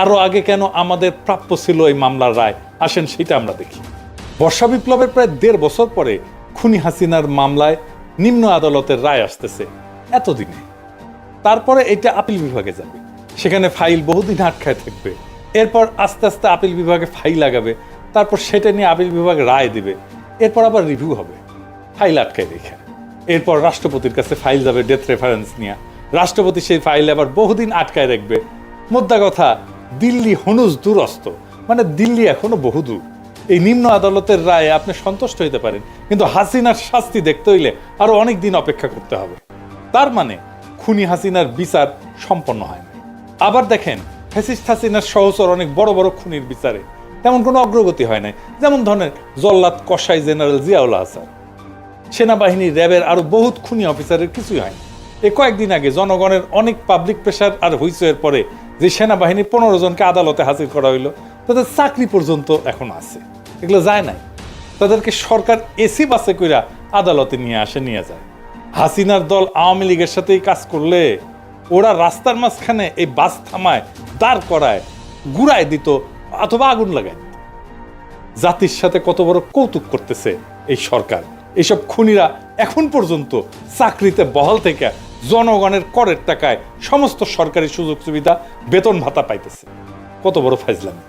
আরো আগে কেন আমাদের প্রাপ্য ছিল এই মামলার রায়? আসেন সেটা আমরা দেখি। বর্ষা বিপ্লবের প্রায় 1.5 বছর পরে খুনি হাসিনার মামলায় নিম্ন আদালতের রায় আসতেছে এতদিনে। তারপরে এটা আপিল বিভাগে যাবে, সেখানে ফাইল বহুদিন আটকায় থাকবে। এরপর আস্তে আস্তে আপিল বিভাগে ফাইল লাগাবে, তারপর সেটা নিয়ে আপিল বিভাগ রায় দিবে, এরপর আবার রিভিউ হবে ফাইল আটকায় রেখে। এরপর রাষ্ট্রপতির কাছে ফাইল যাবে ডেথ রেফারেন্স নিয়ে, রাষ্ট্রপতি সেই ফাইল আবার বহুদিন আটকায় রাখবে। মোদ্দা কথা, দিল্লি হনুজ দূরস্থ, মানে দিল্লি এখনো বহুদূর। এই নিম্ন আদালতের রায়ে আপনি সন্তুষ্ট হইতে পারেন, কিন্তু হাসিনার শাস্তি দেখতে হইলে আরো অনেক দিন অপেক্ষা করতে হবে। তার মানে খুনি হাসিনার বিচার সম্পন্ন হয় না। আবার দেখেন, ফ্যাসিস্ট হাসিনার সহচর অনেক বড় বড় খুনির বিচারে তেমন কোনো অগ্রগতি হয় নাই। যেমন ধরেন জল্লাদ কসাই জেনারেল জিয়াউল হাসান, সেনাবাহিনী, র্যাবের আরো বহুত খুনি অফিসারের কিছুই হয়নি। এই কয়েকদিন আগে জনগণের অনেক পাবলিক প্রেশার আর হুইসের পরে যে সেনাবাহিনী 15 জনকে আদালতে হাজির করা হইলো, তাদের চাকরি পর্যন্ত এখন আছে, এগুলো যায় নাই। তাদেরকে সরকার এসি বাসে কইরা আদালতে নিয়ে যায়। হাসিনার দল আওয়ামী লীগের সাথেই কাজ করলে ওরা রাস্তার মাঝখানে এই বাস থামায়, দাঁড় করায়, গুড়ায় দিত অথবা আগুন লাগায় দিত। জাতির সাথে কত বড় কৌতুক করতেছে এই সরকার। এইসব খুনিরা এখন পর্যন্ত চাকরিতে বহাল থেকে জনগণের করের টাকায় সমস্ত সরকারি সুযোগ সুবিধা, বেতন ভাতা পাইতেছে। কত বড় ফাইজলামি!